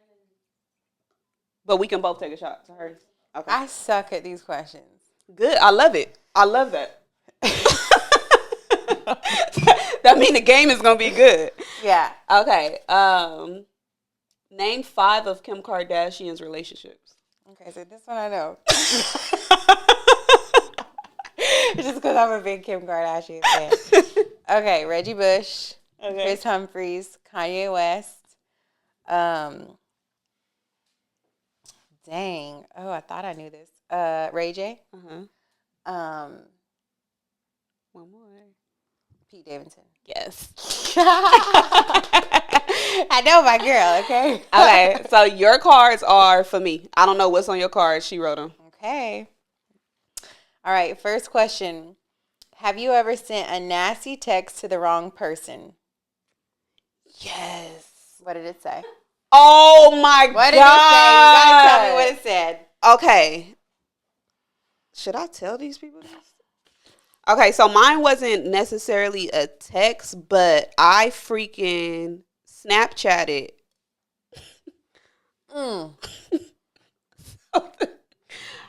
But we can both take a shot to her. Okay. I suck at these questions. Good. I love it. I love that. That means the game is gonna be good. Yeah. Okay. Name 5 of Kim Kardashian's relationships. Okay, so this one I know. Just because I'm a big Kim Kardashian fan. Okay, Reggie Bush, Chris Humphries, Kanye West. Dang. Oh, I thought I knew this. Ray J. One more. Pete Davidson. Yes. I know my girl, okay? Okay, so your cards are for me. I don't know what's on your cards. She wrote them. Okay. All right, first question. Have you ever sent a nasty text to the wrong person? Yes. What did it say? Oh my God. What did it say? You gotta tell me what it said. Okay. Should I tell these people this? Okay, so mine wasn't necessarily a text, but I freaking Snapchatted.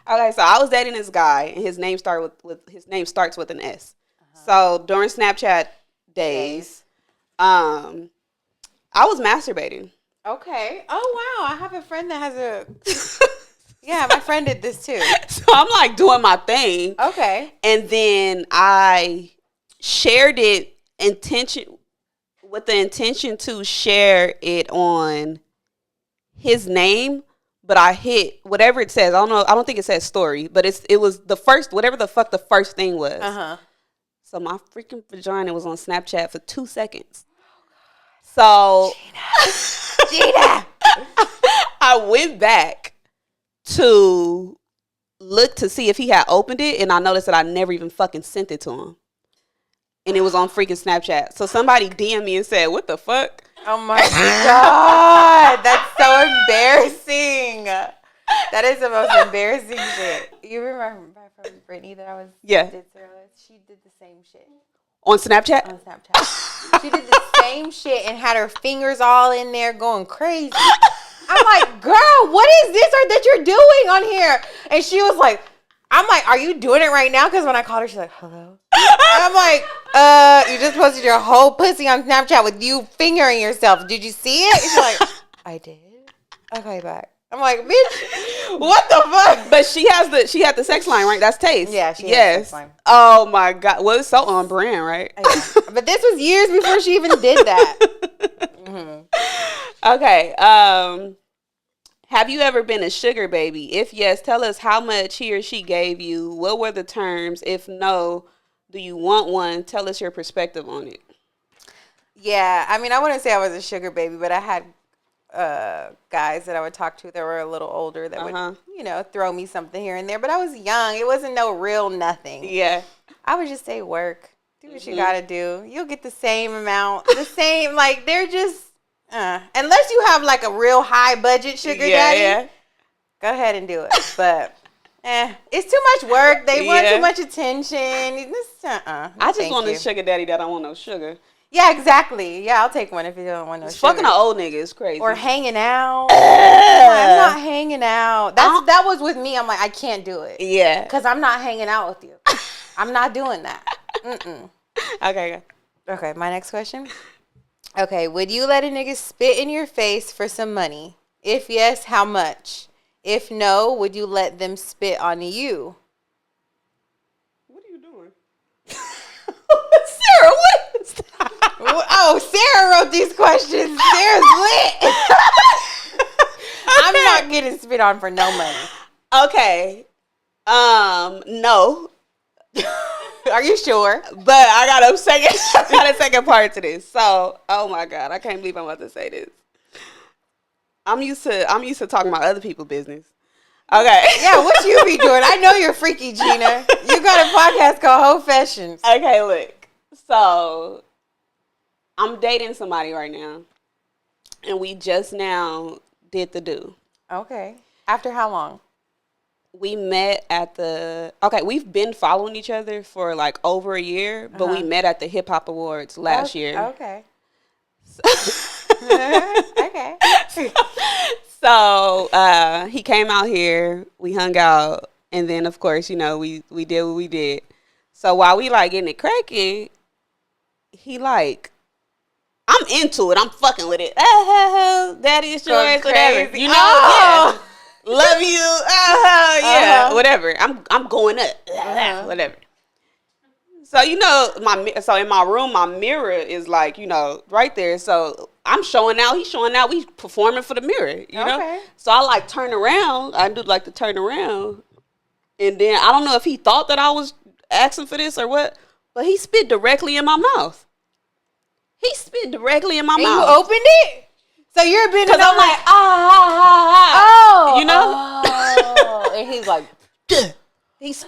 Okay, so I was dating this guy, and his name starts with an S. So during Snapchat days, I was masturbating. Okay. Oh wow, I have a friend that has a. Yeah, my friend did this too. So I'm like doing my thing. Okay. And then I shared it with the intention to share it on his name, but I hit whatever it says. I don't know. I don't think it says story, but it was the first, whatever the fuck the first thing was. So my freaking vagina was on Snapchat for 2 seconds. So Gina. I went back to look to see if he had opened it, and I noticed that I never even fucking sent it to him. And it was on freaking Snapchat. So somebody DM'd me and said, "What the fuck?" Oh my God. That's so embarrassing. That is the most embarrassing shit. You remember from Brittany that I was did Sorella? She did the same shit. On Snapchat? On Snapchat. She did the same shit and had her fingers all in there going crazy. I'm like, girl, what is this that you're doing on here? And she was like, I'm like, are you doing it right now? Because when I called her, she's like, hello. And I'm like, you just posted your whole pussy on Snapchat with you fingering yourself. Did you see it? She's like, I did. Okay, bye. I'm like, bitch, what the fuck? But she had the sex line, right? That's Taste. Yeah, she has the sex line. Oh my God. Well, it's so on brand, right? Yeah. But this was years before she even did that. Okay. Have you ever been a sugar baby? If yes, tell us how much he or she gave you. What were the terms? If no, Do you want one? Tell us your perspective on it. Yeah, I mean, I wouldn't say I was a sugar baby, but I had guys that I would talk to that were a little older that would, you know, throw me something here and there. But I was young. It wasn't no real nothing. Yeah. I would just say work. Do what you got to do. You'll get the same amount. The same, like, they're just, unless you have, like, a real high budget sugar daddy, go ahead and do it. But, it's too much work. They want too much attention. I just want a sugar daddy that don't want no sugar. Yeah, exactly. Yeah, I'll take one if you don't want no sugar. Fucking an old nigga is crazy. Or hanging out. I'm not hanging out. That was with me. I'm like, I can't do it. Yeah. Because I'm not hanging out with you. I'm not doing that. Okay. Okay, my next question. Okay, would you let a nigga spit in your face for some money? If yes, how much? If no, would you let them spit on you? What are you doing? Sarah, what is that? Oh, Sarah wrote these questions. Sarah's lit. I'm not getting spit on for no money. Okay. No. Are you sure? But I got a second part to this. So, oh my God, I can't believe I'm about to say this. I'm used to talking about other people's business. Okay. Yeah, what you be doing? I know you're freaky, Gina. You got a podcast called Hoefessions. Okay, look. So, I'm dating somebody right now, and we just now did the do. Okay. After how long? We met at we've been following each other for like over a year, but we met at the Hip Hop Awards last year. Okay. Okay. So he came out here, we hung out, and then of course, you know, we did what we did. So while we like getting it cracking, he like, I'm into it. I'm fucking with it. Daddy is yours, whatever. You know, love you. Yeah, whatever. I'm going up. Whatever. So you know, in my room, my mirror is like, you know, right there. So I'm showing out. He's showing out. We performing for the mirror. You know. So I like turn around. I do like to turn around, and then I don't know if he thought that I was asking for this or what, but he spit directly in my mouth. He spit directly in my mouth. You opened it? So you're being because I'm like, you know? Oh. And he's like, he's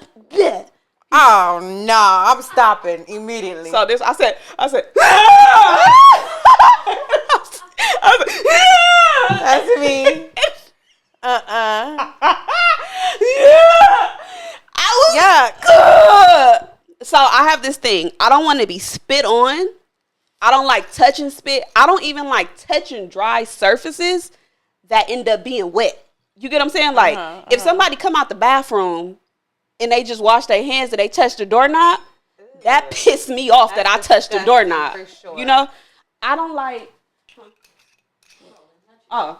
oh no, I'm stopping immediately. So I said, that's me. Yuck. So I have this thing. I don't want to be spit on. I don't like touching spit. I don't even like touching dry surfaces that end up being wet. You get what I'm saying? Like, if somebody come out the bathroom and they just wash their hands and they touch the doorknob, that pissed me off that I touched the doorknob. For sure. You know? I don't like... I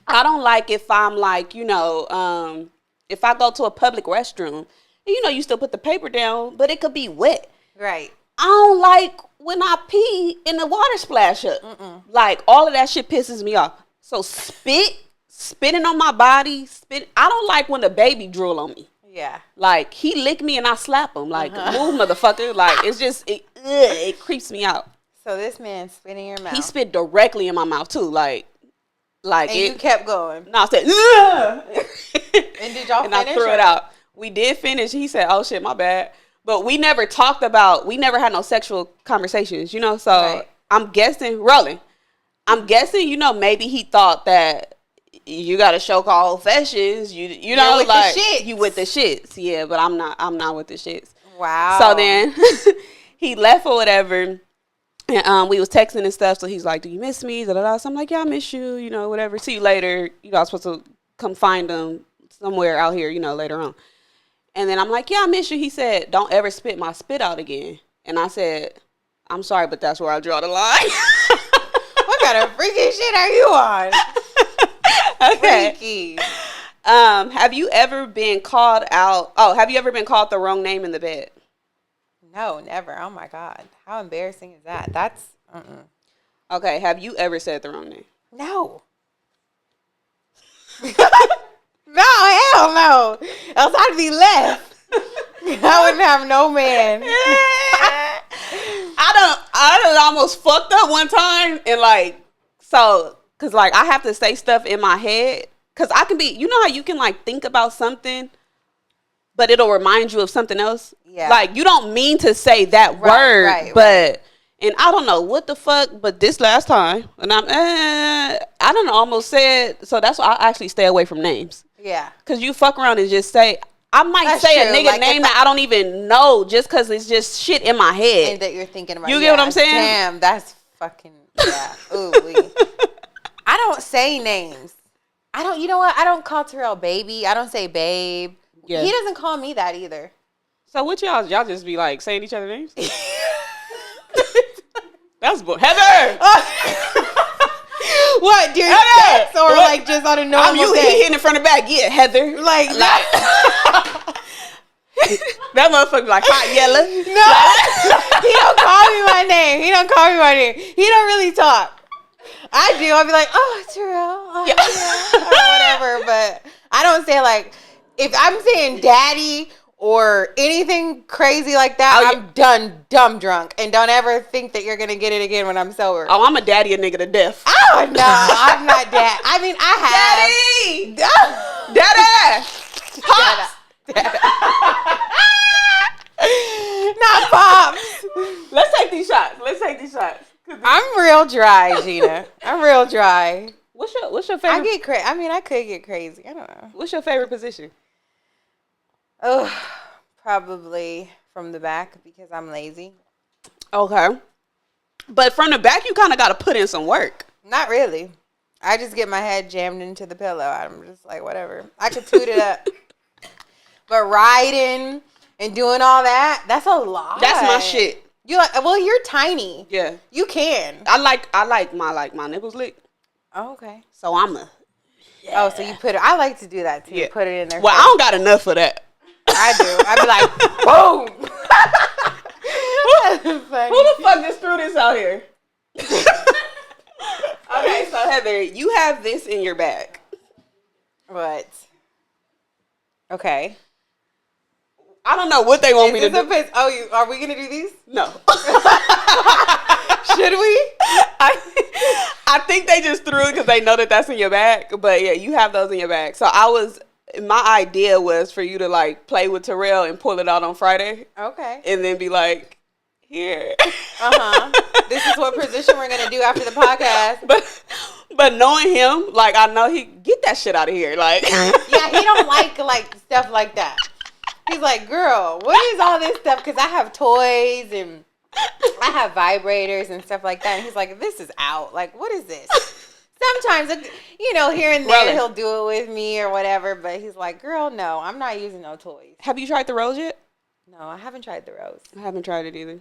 don't like if I'm like, you know, if I go to a public restroom, you know, you still put the paper down, but it could be wet. Right. I don't like when I pee and the water splash up. Like, all of that shit pisses me off. So spitting on my body, I don't like when the baby drool on me. Yeah. Like, he lick me and I slap him. Like, move, motherfucker. Like, it's just, it creeps me out. So this man spit in your mouth. He spit directly in my mouth, too. Like and you kept going. No, I said, and did y'all finish? And I threw it out. We did finish. He said, oh, shit, my bad. But we never we never had no sexual conversations, you know? So I'm guessing, you know, maybe he thought that you got a show called Hoefessions. You know, with like, the shits. You with the shits. Yeah, but I'm not with the shits. Wow. So then he left or whatever. And we was texting and stuff. So he's like, do you miss me? Da, da, da. So I'm like, yeah, I miss you, you know, whatever. See you later. You know, I was supposed to come find him somewhere out here, you know, later on. And then I'm like, yeah, I miss you. He said, don't ever spit my spit out again. And I said, I'm sorry, but that's where I draw the line. What kind of freaky shit are you on? Okay. Freaky. Have you ever been called out? Oh, have you ever been called the wrong name in the bed? No, never. Oh my God. How embarrassing is that? That's, Okay. Have you ever said the wrong name? No. No, hell no. Else I'd be left. I wouldn't have no man. I done almost fucked up one time and like, so, cause like I have to say stuff in my head. Cause I can be, you know how you can like think about something, but it'll remind you of something else? Yeah. Like you don't mean to say that word, but, and I don't know what the fuck, but this last time, and I don't know, almost said, so that's why I actually stay away from names. Yeah. Cause you fuck around and just say, I might that's say true. A nigga like name that I don't even know just because it's just shit in my head. And that you're thinking about. You get what I'm saying? Damn, that's fucking, yeah. Ooh, I don't say names. You know what? I don't call T-Rell baby. I don't say babe. Yeah. He doesn't call me that either. So what y'all just be like saying each other's names? That's Heather! What, during sex or what? Like just on a normal day? He hitting in front of back. Yeah, Heather. Like that motherfucker be like hot yellow. No. He don't call me my name. He don't really talk. I do. I'll be like, oh, T-Rell. Yeah. Or whatever. But I don't say like, if I'm saying daddy or anything crazy like that, I'm done dumb drunk. And don't ever think that you're going to get it again when I'm sober. Oh, I'm a daddy a nigga to death. Oh, no. I'm not dad. I mean, I have. Daddy! Daddy! Pops! Not Pops. Let's take these shots. I'm real dry, Gina. I'm real dry. What's your favorite? I get crazy. I mean, I could get crazy. I don't know. What's your favorite position? Oh, probably from the back because I'm lazy. Okay. But from the back, you kind of got to put in some work. Not really. I just get my head jammed into the pillow. I'm just like, whatever. I could toot it up. But riding and doing all that, that's a lot. That's my shit. You like? Well, you're tiny. Yeah. You can. I like my nipples licked. Oh, okay. So I'm a. Yeah. Oh, so you put it. I like to do that too. Yeah. Put it in there. Well, I don't got enough for that. I do. I'd be like, boom. Who the fuck just threw this out here? Okay, so Heather, you have this in your bag. What? Okay. I don't know what they want me to do. Are we gonna do these? No. Should we? I think they just threw it because they know that that's in your bag. But yeah, you have those in your bag. So my idea was for you to like play with T-Rell and pull it out on Friday. Okay. And then be like, here. This is what position we're gonna do after the podcast. But knowing him, like I know he get that shit out of here. Like yeah, he don't like stuff like that. He's like, girl, what is all this stuff? Because I have toys and I have vibrators and stuff like that. And he's like, this is out. Like, what is this? Sometimes, here and there he'll do it with me or whatever. But he's like, girl, no, I'm not using no toys. Have you tried the rose yet? No, I haven't tried the rose. I haven't tried it either.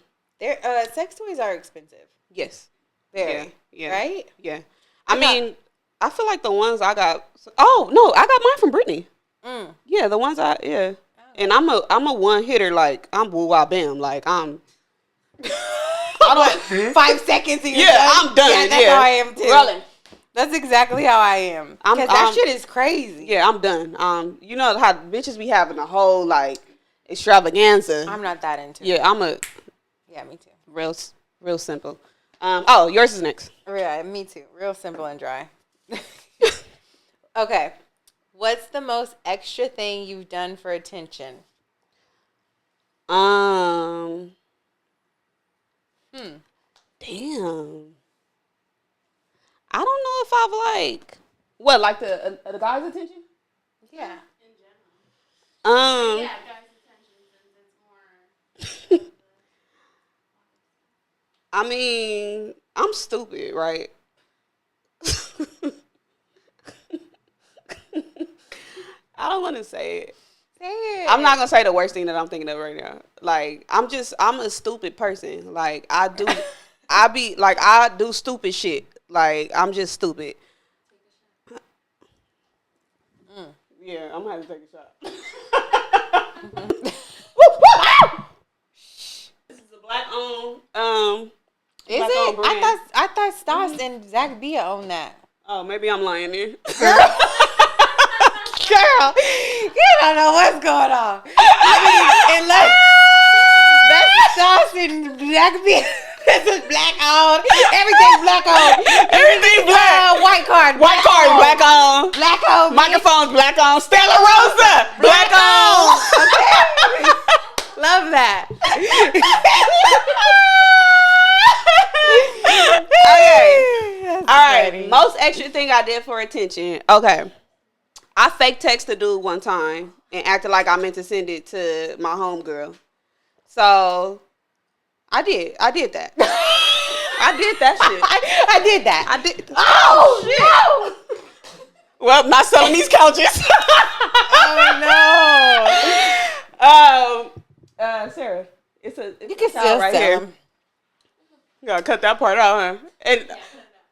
Sex toys are expensive. Yes. Very. Yeah. Right? Yeah. I mean, I feel like the ones I got. Oh, no, I got mine from Brittany. Yeah, the ones yeah. And I'm a one hitter, like I'm woo wah bam, like I don't 5 seconds and you're done. I'm done. Yeah, that's how I am too. Rolling. That's exactly how I am. Because that shit is crazy. Yeah, I'm done. You know how bitches be having a whole like extravaganza. I'm not that into it. Yeah, Yeah, me too. Real simple. Yours is next. Yeah, me too. Real simple and dry. Okay. What's the most extra thing you've done for attention? Damn. I don't know if I've like the guy's attention? Yeah. In general. Yeah, guys' attention since it's more. I mean, I'm stupid, right? I don't want to say it. Say it. I'm not gonna say the worst thing that I'm thinking of right now. Like, I'm a stupid person. Like, I do stupid shit. Like, I'm just stupid. Yeah, I'm gonna have to take a shot. This is a black owned. Is it? I thought Stas and Zach Bia own that. Oh, maybe I'm lying there. Girl, you don't know what's going on. Unless that's sauce and black beer. This is black on. Everything black on. Everything black. White card. White card, black on. Black on. Microphones, black on. Stella Rosa, black on. Okay. Love that. Okay. All right. Funny. Most extra thing I did for attention. Okay. I fake texted a dude one time and acted like I meant to send it to my homegirl. So I did that. I did that shit. I did that. I did. Oh shit. No. Well, not selling these couches. Oh no. Sarah, it's a you can still right sell here. them. You gotta cut that part out, huh? And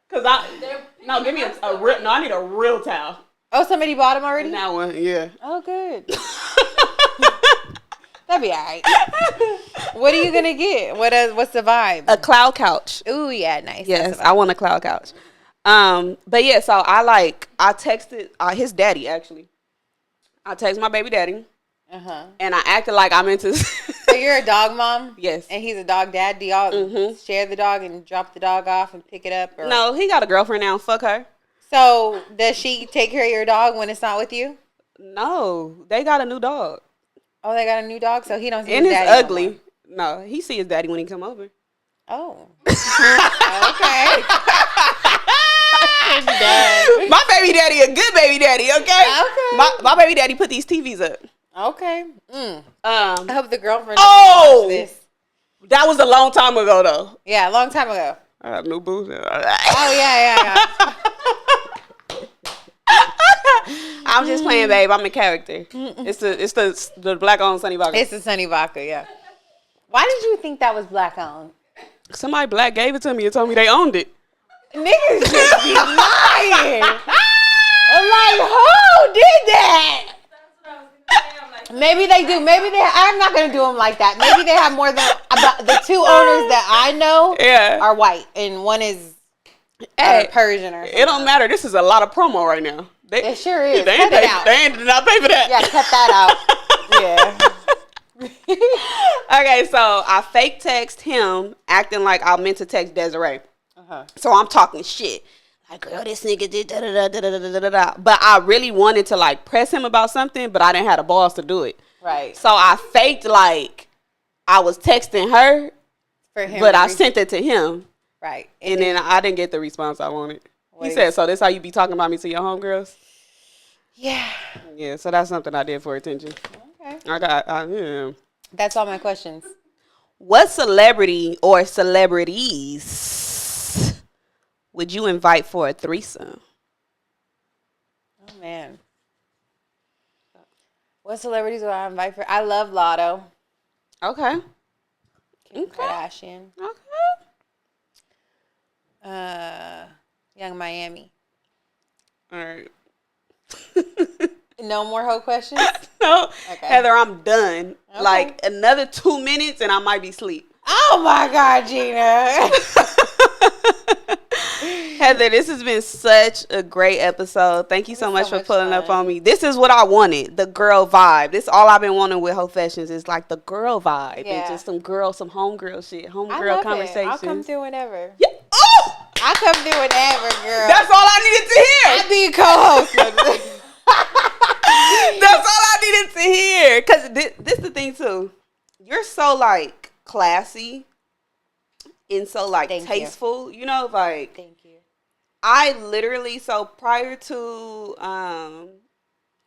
cause give me a real. No, I need a real towel. Oh, somebody bought them already? That one, yeah. Oh, good. That'd be all right. What are you gonna get? What's the vibe? A cloud couch. Ooh, yeah, nice. Yes, I want a cloud couch. But yeah, so I texted his daddy actually. I texted my baby daddy. And I acted like I meant to. So you're a dog mom? Yes. And he's a dog dad? Do y'all share the dog and drop the dog off and pick it up? Or? No, he got a girlfriend now. Fuck her. So does she take care of your dog when it's not with you? No, they got a new dog. Oh, they got a new dog? So he don't see and his daddy. And it's ugly. No, he see his daddy when he come over. Oh. Okay. My baby daddy a good baby daddy, okay? My baby daddy put these TVs up. Okay. I hope the girlfriend watch this. That was a long time ago, though. Yeah, a long time ago. I have new booze. Oh, yeah. I'm just playing, babe. I'm a character. It's the black owned Sunny Vodka. It's the Sunny Vodka, yeah. Why did you think that was black owned? Somebody black gave it to me and told me they owned it. Niggas just be lying. I'm like, who did that? Maybe they do. I'm not going to do them like that. Maybe they have more than about the two owners that I know are white and one is Persian or something. It don't matter. This is a lot of promo right now. It sure is. They did not pay for that. Yeah, cut that out. Yeah. Okay, so I fake text him acting like I meant to text Desiree. So I'm talking shit. Like, girl, this nigga did da-da-da-da-da-da-da-da. But I really wanted to, like, press him about something, but I didn't have the balls to do it. Right. So I faked, like, I was texting her, for him, but I sent it to him. Right. And then I didn't get the response I wanted. He said, so this how you be talking about me to your homegirls? Yeah. Yeah, so that's something I did for attention. Okay. That's all my questions. What celebrity or celebrities would you invite for a threesome? Oh, man. What celebrities would I invite for? I love Lotto. Okay. Kim Kardashian. Okay. Young Miami. All right. No more whole questions? No. Okay. Heather, I'm done. Okay. Like, another 2 minutes and I might be asleep. Oh, my God, Gina. Heather, this has been such a great episode. Thank you so much for pulling up on me. This is what I wanted, the girl vibe. This is all I've been wanting with Hoefessions is like the girl vibe. Yeah. And just some homegirl shit, homegirl conversations. I'll come through whenever. Yeah. Oh! I'll come through whenever, girl. That's all I needed to hear. I'll be a co-host. That's all I needed to hear. Because this is the thing, too. You're so, like, classy and so, like, tasteful. You know, like. Thank you. I literally, so prior to, I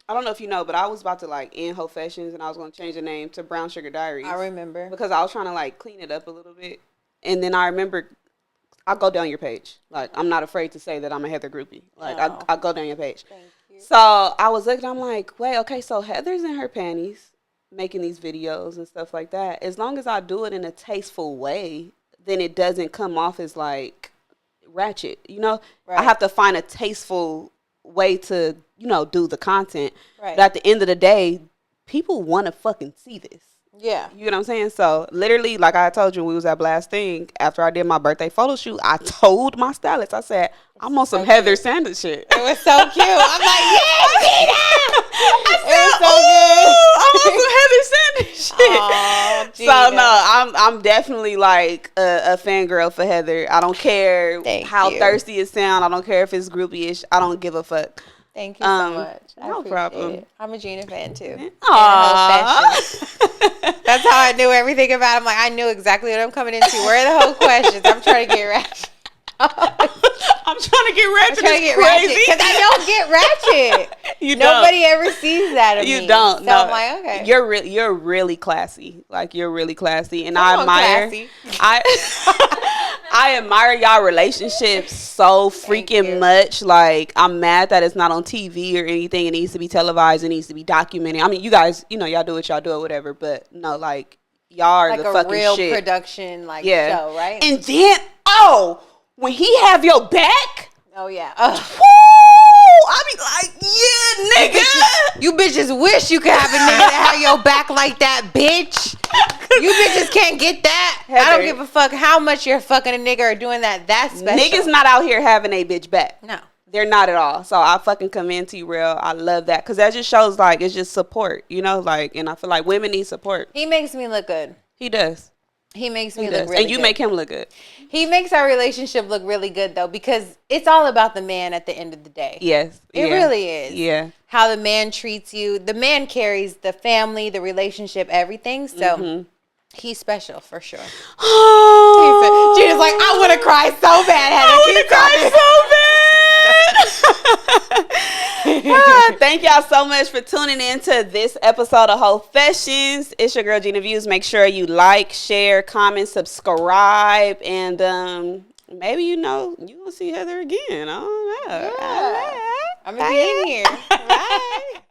don't know if you know, but I was about to, like, end Hoefessions, and I was going to change the name to Brown Sugar Diaries. I remember. Because I was trying to, like, clean it up a little bit. And then I remember, I'll go down your page. Like, I'm not afraid to say that I'm a Heather groupie. Like, I'll go down your page. Thank you. So I was looking, I'm like, wait, okay, so Heather's in her panties making these videos and stuff like that. As long as I do it in a tasteful way, then it doesn't come off as, like, ratchet, you know. Right. I have to find a tasteful way to, you know, do the content. Right. But at the end of the day, people want to fucking see this. Yeah. You know what I'm saying? So literally, like I told you, when we was at Blast Thing, after I did my birthday photo shoot, I told my stylist, I said, I'm on some Heather Sanders shit. It was so cute. I'm like, yeah, Gina! I said, I'm on some Heather Sanders I'm definitely like a fangirl for Heather. I don't care how thirsty it sounds. I don't care if it's groupie-ish. I don't give a fuck. Thank you so much. No problem. It. I'm a Gina fan too. Aww. That's how I knew everything about him. Like I knew exactly what I'm coming into. Where are the whole questions? I'm trying to get ratchet. I'm trying to get ratchet. Because I don't get ratchet. Nobody ever sees that of me. You don't. So no. I'm like, okay. You're really classy. Like you're really classy, and I admire. I admire y'all relationships so freaking much. Like I'm mad that it's not on TV or anything. It needs to be televised. It needs to be documented. I mean, you guys, y'all do what y'all do or whatever. But no, like y'all are like the fucking real shit. Production show, right? And then when he have your back. Oh yeah. I be like, yeah, nigga. You bitches wish you could have a nigga that have your back like that, bitch. You bitches can't get that. Heather, I don't give a fuck how much you're fucking a nigga or doing that. That's special. Niggas not out here having a bitch back. No. They're not at all. So I fucking commend T-Rell. I love that. Because that just shows like it's just support, like, and I feel like women need support. He makes me look good. He does. He makes me look really good. And you make him look good. He makes our relationship look really good, though, because it's all about the man at the end of the day. Yes. It really is. Yeah. How the man treats you. The man carries the family, the relationship, everything. So he's special for sure. Gina's like, I want to cry so bad. I want to cry so bad. Thank y'all so much for tuning in to this episode of Hoefessions. It's your girl Gina Views. Make sure you like, share, comment, subscribe, and maybe you gonna see Heather again. I don't know. Yeah. I'm gonna be in here. Bye.